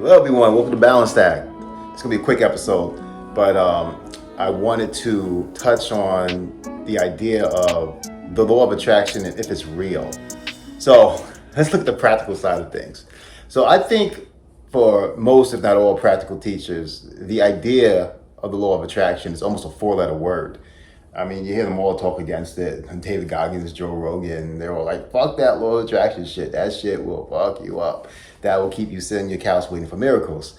Hello, everyone. Welcome to balancedact. It's gonna be a quick episode, but I wanted to touch on the idea of the law of attraction and if it's real. So let's look at the practical side of things. So I think for most, if not all, practical teachers, the idea of the law of attraction is almost a four-letter word. I mean, you hear them all talk against it. David Goggins, Joe Rogan, they're all like, fuck that law of attraction shit. That shit will fuck you up. That will keep you sitting on your couch waiting for miracles.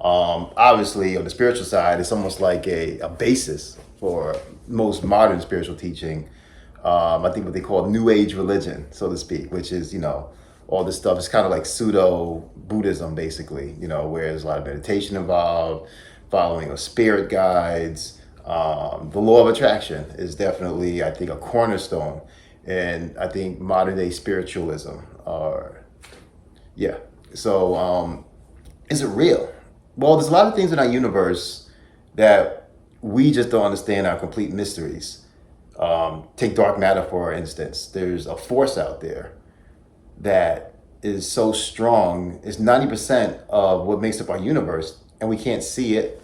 Obviously, on the spiritual side, it's almost like a basis for most modern spiritual teaching. I think what they call New Age religion, so to speak, which is, all this stuff is kind of like pseudo-Buddhism, basically, where there's a lot of meditation involved, following of spirit guides. The law of attraction is definitely, I think, a cornerstone in, I think, modern day spiritualism. So is it real? Well, there's a lot of things in our universe that we just don't understand, are complete mysteries. Take dark matter, for instance. There's a force out there that is so strong, it's 90% of what makes up our universe, and we can't see it.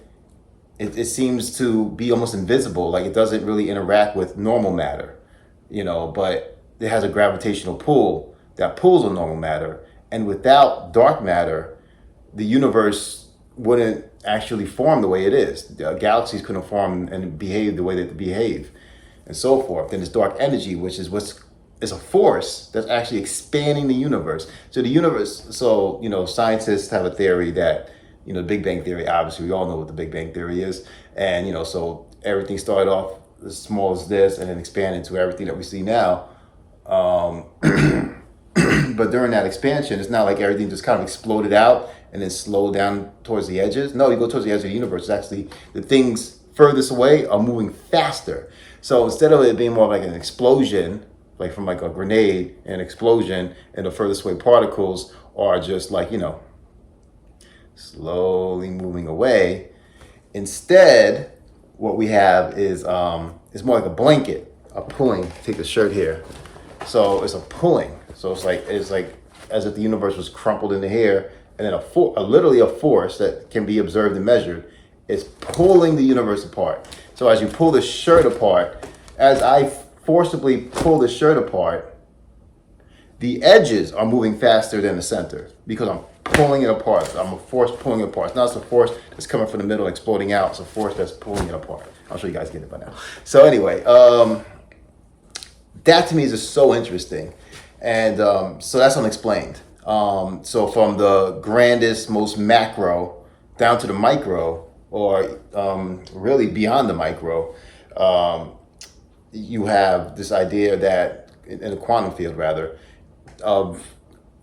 It seems to be almost invisible, like it doesn't really interact with normal matter, but it has a gravitational pull that pulls on normal matter. And without dark matter, the universe wouldn't actually form the way it is. Galaxies couldn't form and behave the way they behave, and so forth. Then there's dark energy, which is is a force that's actually expanding the universe. So the universe, scientists have a theory that, the Big Bang Theory, obviously we all know what the Big Bang Theory is. And, so everything started off as small as this and then expanded to everything that we see now. But during that expansion, it's not like everything just kind of exploded out and then slowed down towards the edges. No, you go towards the edge of the universe. It's actually the things furthest away are moving faster. So instead of it being more like an explosion, like from like a grenade, an explosion, and the furthest away particles are just like, slowly moving away. Instead, what we have is more like a blanket, a pulling. Take the shirt here. So it's a pulling. So it's like as if the universe was crumpled in the air, and then literally a force that can be observed and measured is pulling the universe apart. So as you pull the shirt apart, as I forcibly pull the shirt apart, the edges are moving faster than the center because I'm pulling it apart. I'm a force pulling it apart. It's not a force that's coming from the middle and exploding out. It's a force that's pulling it apart. I'm sure you guys get it by now. So anyway, that to me is just so interesting. And so that's unexplained. So from the grandest, most macro down to the micro, or really beyond the micro, you have this idea that, in the quantum field rather, of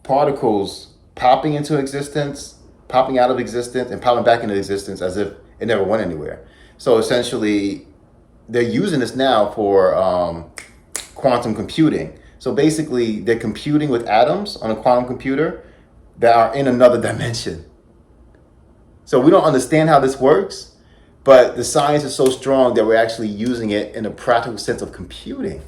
particles popping into existence, popping out of existence, and popping back into existence as if it never went anywhere. So essentially, they're using this now for quantum computing. So basically, they're computing with atoms on a quantum computer that are in another dimension. So we don't understand how this works, but the science is so strong that we're actually using it in a practical sense of computing.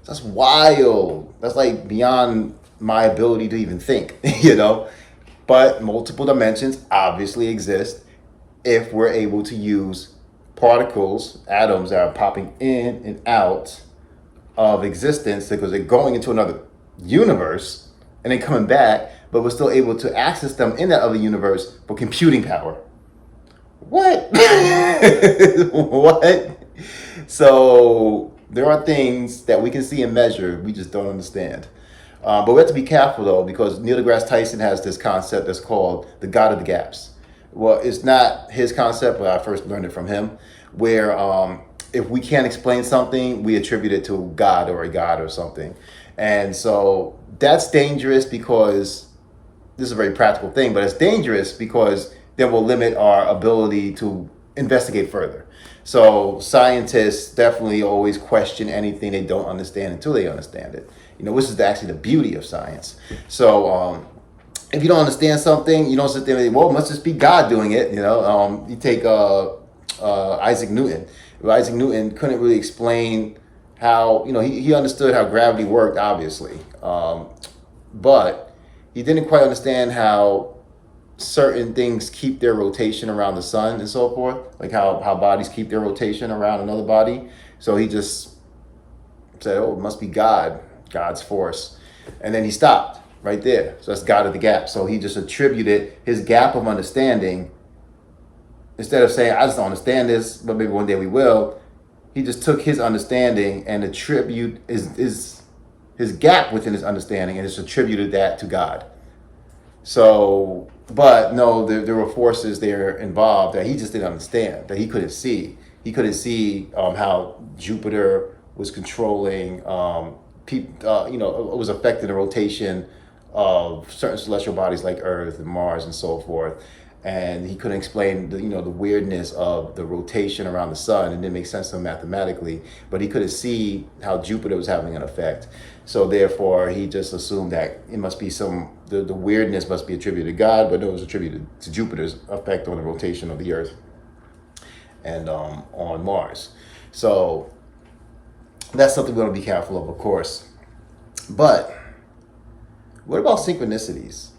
So that's wild. That's like beyond my ability to even think, But multiple dimensions obviously exist if we're able to use particles, atoms that are popping in and out of existence because they're going into another universe and then coming back, but we're still able to access them in that other universe for computing power. What? What? So there are things that we can see and measure, we just don't understand. But we have to be careful though, because Neil deGrasse Tyson has this concept that's called the God of the gaps. Well, it's not his concept, but I first learned it from him, where if we can't explain something, we attribute it to God or a God or something. And so that's dangerous because this is a very practical thing, but it's dangerous because then we'll limit our ability to investigate further. So scientists definitely always question anything they don't understand until they understand it. Which is actually the beauty of science. So if you don't understand something, you don't sit there and say, well, it must just be God doing it. You take Isaac Newton. Isaac Newton couldn't really explain how, he understood how gravity worked, obviously. But he didn't quite understand how certain things keep their rotation around the sun and so forth, like how bodies keep their rotation around another body. So he just said, oh, it must be God's force. And then he stopped right there. So that's God of the gap. So he just attributed his gap of understanding, instead of saying, I just don't understand this, but maybe one day we will, he just took his understanding and attribute his gap within his understanding and just attributed that to God. So, but no, there were forces there involved that he just didn't understand, that he couldn't see. He couldn't see how Jupiter was controlling, it was affecting the rotation of certain celestial bodies like Earth and Mars and so forth. And he couldn't explain the weirdness of the rotation around the sun. It didn't make sense to him mathematically, but he couldn't see how Jupiter was having an effect. So therefore, he just assumed that it must be the weirdness must be attributed to God, but it was attributed to Jupiter's effect on the rotation of the Earth and on Mars. So that's something we want to be careful of course. But what about synchronicities?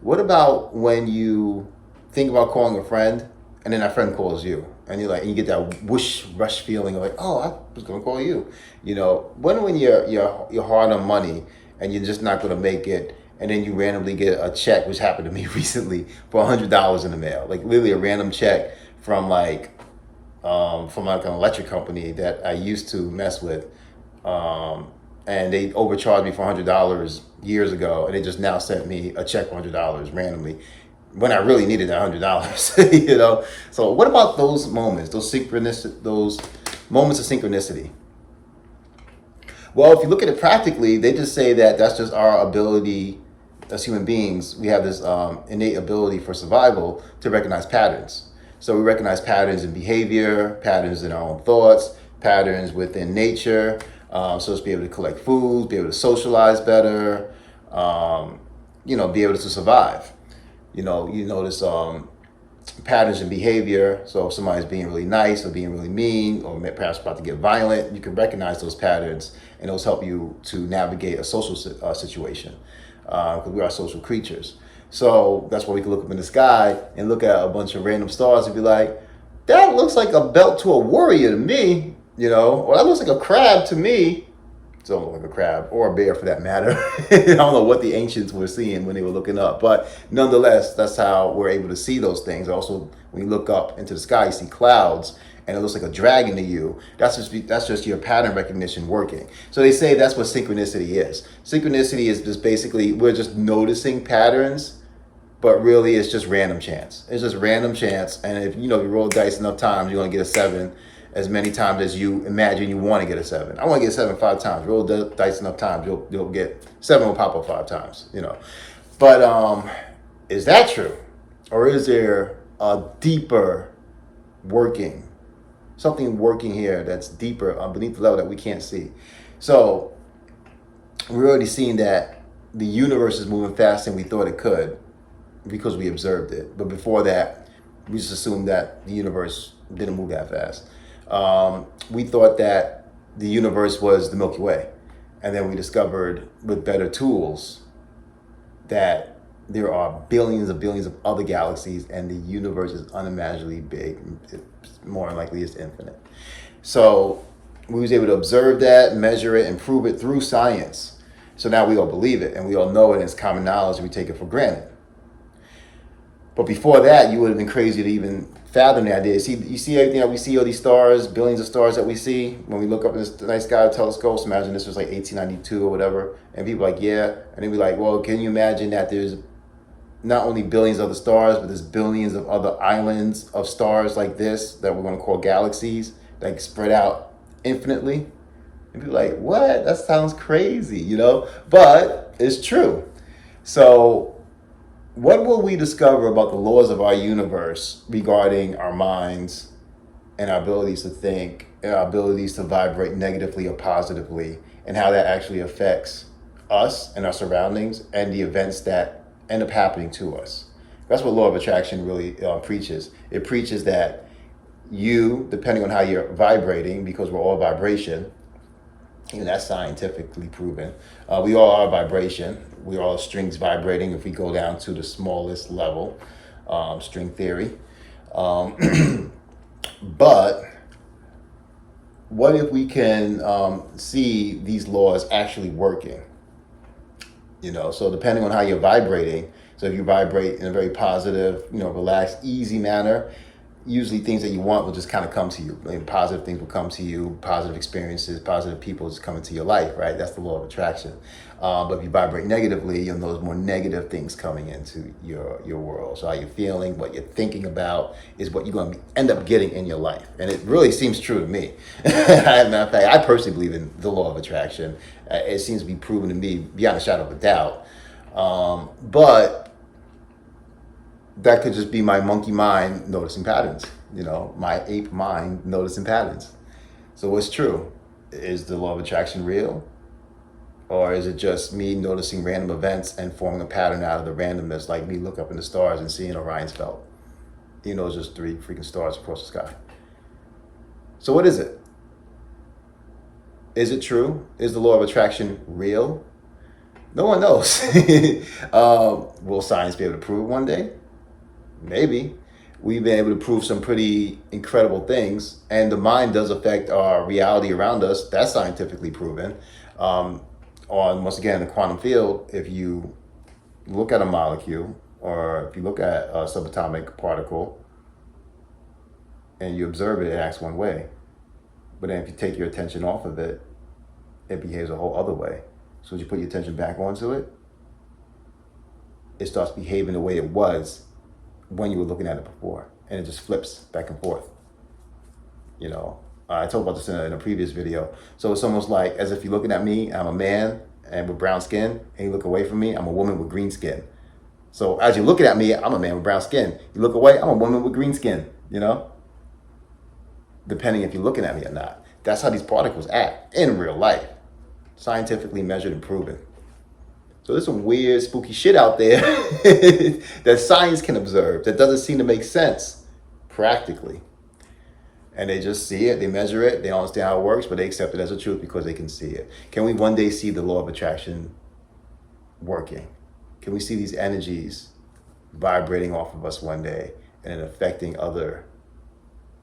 What about when you think about calling a friend and then that friend calls you and and you get that whoosh rush feeling of like, oh, I was going to call you. When you're hard on money and you're just not going to make it, and then you randomly get a check, which happened to me recently, for $100 in the mail, like literally a random check from like an electric company that I used to mess with, and they overcharged me for $100 years ago, and they just now sent me a check for $100 randomly when I really needed that $100. So what about those moments, those moments of synchronicity? Well, if you look at it practically, they just say that that's just our ability as human beings. We have this innate ability for survival to recognize patterns. So we recognize patterns in behavior, patterns in our own thoughts, patterns within nature. So let's be able to collect food, be able to socialize better, be able to survive. You notice patterns in behavior. So if somebody's being really nice or being really mean or perhaps about to get violent, you can recognize those patterns, and those help you to navigate a social situation, because we are social creatures. So that's why we can look up in the sky and look at a bunch of random stars and be like, that looks like a belt to a warrior to me, or that looks like a crab to me. It don't look like a crab or a bear for that matter. I don't know what the ancients were seeing when they were looking up, but nonetheless, that's how we're able to see those things. Also, when you look up into the sky, you see clouds and it looks like a dragon to you. That's just your pattern recognition working. So they say that's what synchronicity is. Synchronicity is just basically, we're just noticing patterns, but really it's just random chance. It's just random chance. And if you roll dice enough times, you're going to get a 7. As many times as you imagine you want to get a 7. I want to get a 7 5 times. Roll the dice enough times, you'll get 7 will pop up 5 times. But is that true, or is there a deeper working, something working here that's deeper beneath the level that we can't see? So we're already seeing that the universe is moving faster than we thought it could because we observed it. But before that, we just assumed that the universe didn't move that fast. We thought that the universe was the Milky Way, and then we discovered with better tools that there are billions of other galaxies, and the universe is unimaginably big. It's more likely it's infinite. So we was able to observe that, measure it, and prove it through science. So now we all believe it, and we all know it, and it's common knowledge, and we take it for granted. But before that, you would have been crazy to even fathom the idea. You see everything that we see, all these stars, billions of stars that we see, when we look up in this night sky with telescopes. Imagine this was like 1892 or whatever, and people are like, yeah. And then we're like, well, can you imagine that there's not only billions of other stars, but there's billions of other islands of stars like this that we're going to call galaxies, like spread out infinitely? And people are like, what? That sounds crazy, But it's true. So what will we discover about the laws of our universe regarding our minds and our abilities to think and our abilities to vibrate negatively or positively, and how that actually affects us and our surroundings and the events that end up happening to us? That's what law of attraction really preaches. It preaches that you, depending on how you're vibrating, because we're all vibration, even that's scientifically proven. We all are vibration. We are all strings vibrating if we go down to the smallest level. string theory. But what if we can see these laws actually working? So depending on how you're vibrating, so if you vibrate in a very positive, relaxed, easy manner, usually things that you want will just kind of come to you. Positive things will come to you, positive experiences, positive people just come into your life, right? That's the law of attraction. But if you vibrate negatively, you'll notice more negative things coming into your world. So how you're feeling, what you're thinking about is what you're going to end up getting in your life. And it really seems true to me. As a matter of fact, I personally believe in the law of attraction. It seems to be proven to me beyond a shadow of a doubt. But that could just be my monkey mind noticing patterns, my ape mind noticing patterns. So what's true? Is the law of attraction real? Or is it just me noticing random events and forming a pattern out of the randomness, like me look up in the stars and seeing Orion's belt? It's just 3 freaking stars across the sky. So what is it? Is it true? Is the law of attraction real? No one knows. Will science be able to prove it one day? Maybe. We've been able to prove some pretty incredible things, and the mind does affect our reality around us. That's scientifically proven. Once again, the quantum field, if you look at a molecule, or if you look at a subatomic particle, and you observe it, it acts one way. But then if you take your attention off of it, it behaves a whole other way. So as you put your attention back onto it, it starts behaving the way it was when you were looking at it before, and it just flips back and forth. I talked about this in a previous video. So it's almost like as if you're looking at me, I'm a man and with brown skin, and you look away from me, I'm a woman with green skin. So as you're looking at me, I'm a man with brown skin. You look away, I'm a woman with green skin, depending if you're looking at me or not. That's how these particles act in real life, scientifically measured and proven. So there's some weird, spooky shit out there that science can observe that doesn't seem to make sense practically. And they just see it, they measure it, they don't understand how it works, but they accept it as a truth because they can see it. Can we one day see the law of attraction working? Can we see these energies vibrating off of us one day and affecting other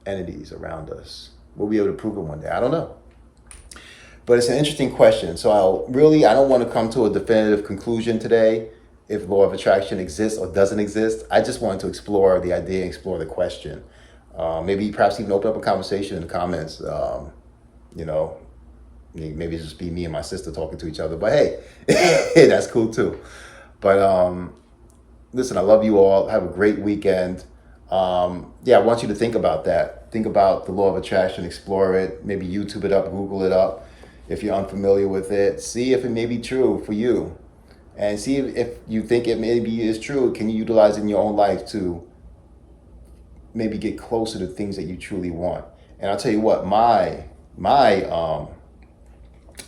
entities around us? Will we be able to prove it one day? I don't know. But it's an interesting question. So I don't want to come to a definitive conclusion today if law of attraction exists or doesn't exist. I just wanted to explore the idea, explore the question. Maybe perhaps even open up a conversation in the comments. Maybe it's just be me and my sister talking to each other. But hey, that's cool too. But listen, I love you all. Have a great weekend. I want you to think about that. Think about the law of attraction, explore it, maybe YouTube it up, Google it up. If you're unfamiliar with it, see if it may be true for you. And see if you think it maybe is true, can you utilize it in your own life to maybe get closer to things that you truly want. And I'll tell you what, my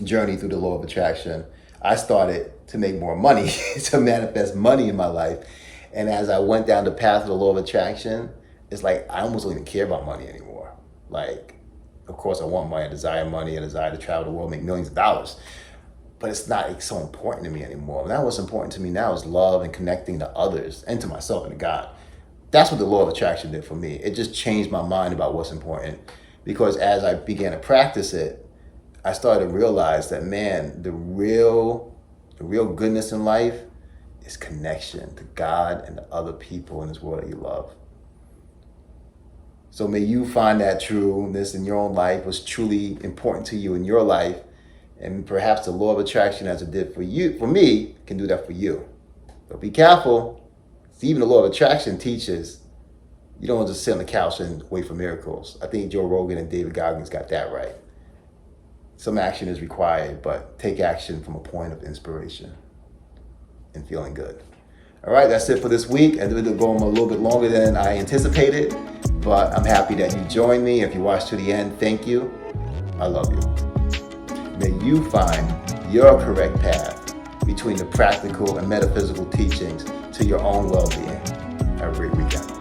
journey through the law of attraction, I started to make more money, to manifest money in my life. And as I went down the path of the law of attraction, it's like I almost don't even care about money anymore. Like, of course, I want money, I desire money, I desire to travel the world, make millions of dollars. But it's not so important to me anymore. Now what's important to me now is love and connecting to others and to myself and to God. That's what the law of attraction did for me. It just changed my mind about what's important. Because as I began to practice it, I started to realize that, man, the real goodness in life is connection to God and to other people in this world that you love. So may you find that trueness in your own life, what's truly important to you in your life. And perhaps the law of attraction, as it did for me, can do that for you. But be careful. See, even the law of attraction teaches you don't just sit on the couch and wait for miracles. I think Joe Rogan and David Goggins got that right. Some action is required, but take action from a point of inspiration and feeling good. All right, that's it for this week. And it'll go on a little bit longer than I anticipated, but I'm happy that you joined me. If you watched to the end, thank you. I love you. May you find your correct path between the practical and metaphysical teachings to your own well-being. Have a great weekend.